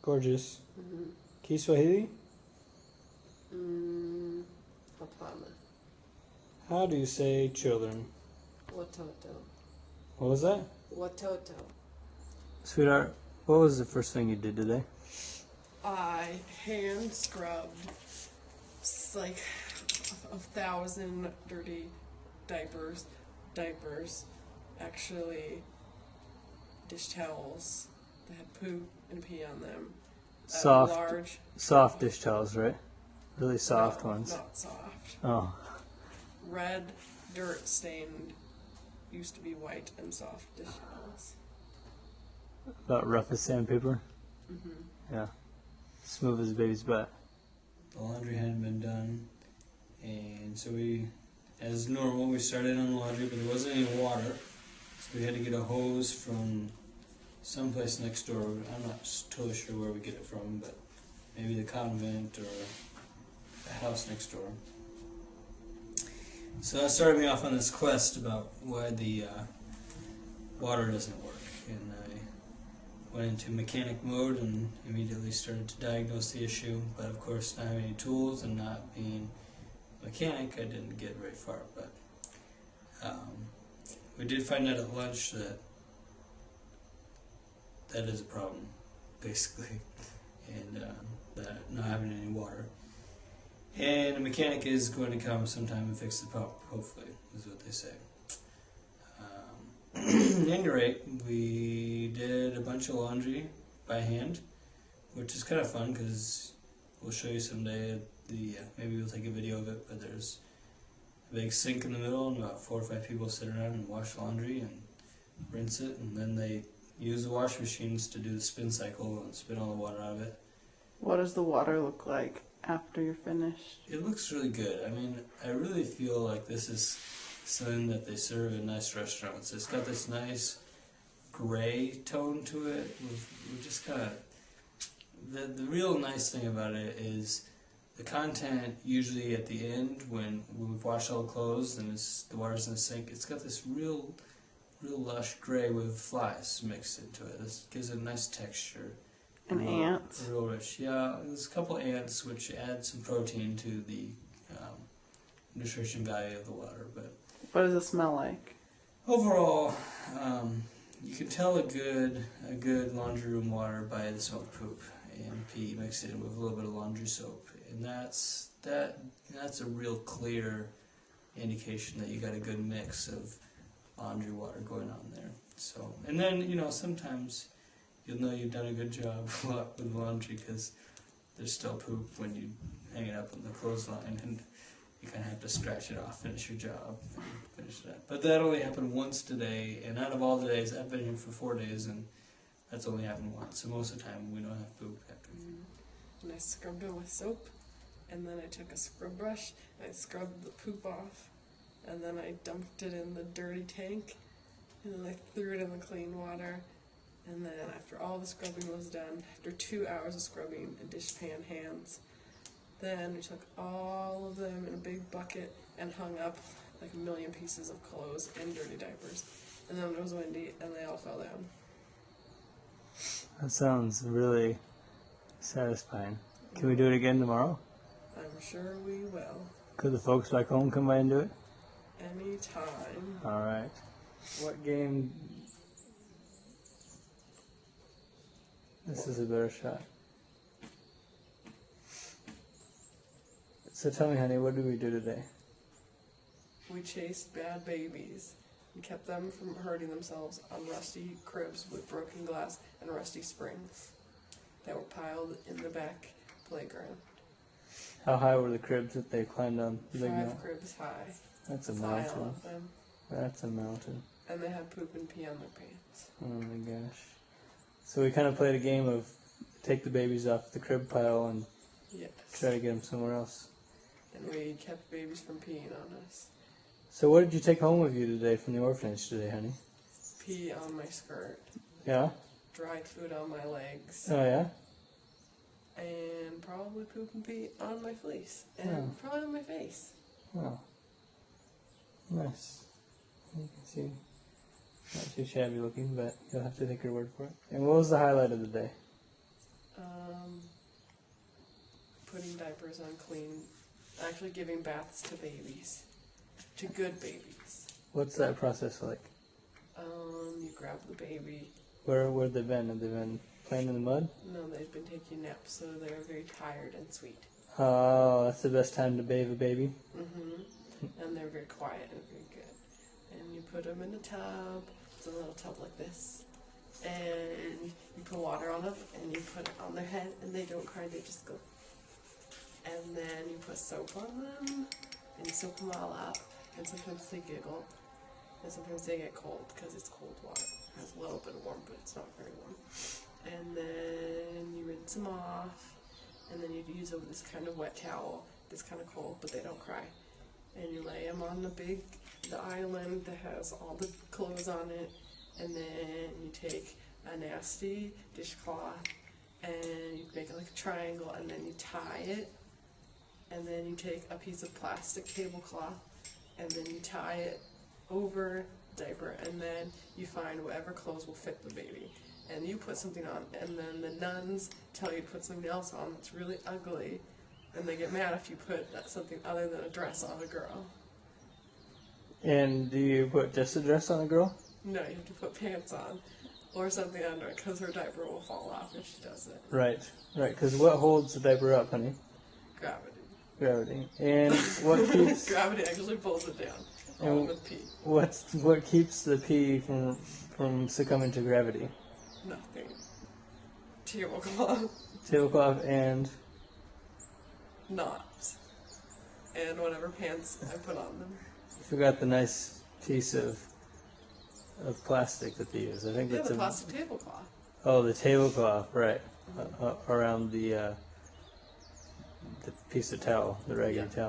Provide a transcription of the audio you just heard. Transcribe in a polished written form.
Gorgeous. Mm-hmm. Kiswahili? Hapana. How do you say children? Watoto. What was that? Watoto. Sweetheart, what was the first thing you did today? I hand scrubbed like 1,000 dirty diapers, actually dish towels that had poo and pee on them. Soft dish towels, right? Really soft ones. Not soft. Oh. Red, dirt stained, used to be white and soft dish towels. About rough as sandpaper? Mm-hmm. Yeah. Smooth as a baby's butt. The laundry hadn't been done, and so as normal, we started on the laundry, but there wasn't any water, so we had to get a hose from someplace next door. I'm not totally sure where we get it from, but maybe the convent or the house next door. So that started me off on this quest about why the water doesn't work, and I went into mechanic mode and immediately started to diagnose the issue, but of course not having any tools and not being a mechanic, I didn't get very far, but we did find out at lunch that is a problem, basically, and that not having any water. And a mechanic is going to come sometime and fix the pump, hopefully, is what they say. At any rate, we did a bunch of laundry by hand, which is kind of fun because we'll show you someday. Maybe we'll take a video of it, but there's a big sink in the middle and about 4 or 5 people sit around and wash laundry and rinse it, and then they use the wash machines to do the spin cycle and spin all the water out of it. What does the water look like after you're finished? It looks really good. I mean, I really feel like this is something that they serve in nice restaurants. It's got this nice gray tone to it. We've just kind of... The real nice thing about it is the content usually at the end when we've washed all the clothes and the water's in the sink, it's got this real lush gray with flies mixed into it. This gives it a nice texture. And ants. Real rich. Yeah, there's a couple ants which add some protein to the nutrition value of the water. But what does it smell like? Overall, you can tell a good laundry room water by the smell of poop and pee mixed in with a little bit of laundry soap, and that's a real clear indication that you got a good mix of laundry water going on there. So, and then sometimes you'll know you've done a good job with laundry because there's still poop when you hang it up on the clothesline, and you kind of have to scratch it off, finish your job, and finish that. But that only happened once today, and out of all the days, I've been here for 4 days, and that's only happened once. So most of the time, we don't have poop after. And I scrubbed it with soap, and then I took a scrub brush, and I scrubbed the poop off, and then I dumped it in the dirty tank, and then I threw it in the clean water. And then after all the scrubbing was done, after 2 hours of scrubbing a dishpan hands, then we took all of them in a big bucket and hung up like 1 million pieces of clothes and dirty diapers. And then it was windy and they all fell down. That sounds really satisfying. Can we do it again tomorrow? I'm sure we will. Could the folks back home come by and do it? Anytime. Alright. What game... This is a better shot. So tell me, honey, what did we do today? We chased bad babies and kept them from hurting themselves on rusty cribs with broken glass and rusty springs that were piled in the back playground. How high were the cribs that they climbed on? 5 cribs high. That's a File mountain. of them. That's a mountain. And they had poop and pee on their pants. Oh my gosh. So we kind of played a game of take the babies off the crib pile and Yes. try to get them somewhere else. And we kept babies from peeing on us. So what did you take home with you today from the orphanage today, honey? Pee on my skirt. Yeah? Dried food on my legs. Oh yeah? And probably poop and pee on my fleece. And Oh. probably on my face. Wow. Nice. You can see, not too shabby looking, but you'll have to take your word for it. And what was the highlight of the day? Putting diapers on clean, actually giving baths to babies, to good babies. What's that process like? You grab the baby. Where have they been? Have they been playing in the mud? No, they've been taking naps, so they're very tired and sweet. Oh, that's the best time to bathe a baby. And they're very quiet and very good. And you put them in a tub. It's a little tub like this. And you put water on them, and you put it on their head, and they don't cry, they just go. And then you put soap on them, and you soap them all up, and sometimes they giggle, and sometimes they get cold, because it's cold water. It has a little bit of warm, but it's not very warm. And then you rinse them off, and then you use this kind of wet towel. It's kind of cold, but they don't cry. And you lay them on the island that has all the clothes on it, and then you take a nasty dishcloth, and you make it like a triangle, and then you tie it, and then you take a piece of plastic tablecloth, and then you tie it over the diaper, and then you find whatever clothes will fit the baby. And you put something on, and then the nuns tell you to put something else on that's really ugly, and they get mad if you put something other than a dress on a girl. And do you put just a dress on a girl? No, you have to put pants on, or something under it, because her diaper will fall off if she does it. Right. Because what holds the diaper up, honey? Gravity. And what keeps... Gravity actually pulls it down, along with pee. What keeps the pee from succumbing to gravity? Nothing. Tablecloth. Tablecloth and... knots. And whatever pants I put on them. Forgot the nice piece of plastic that they use. I think that's the plastic tablecloth. Oh, the tablecloth, right? Around the piece of towel, the raggedy towel.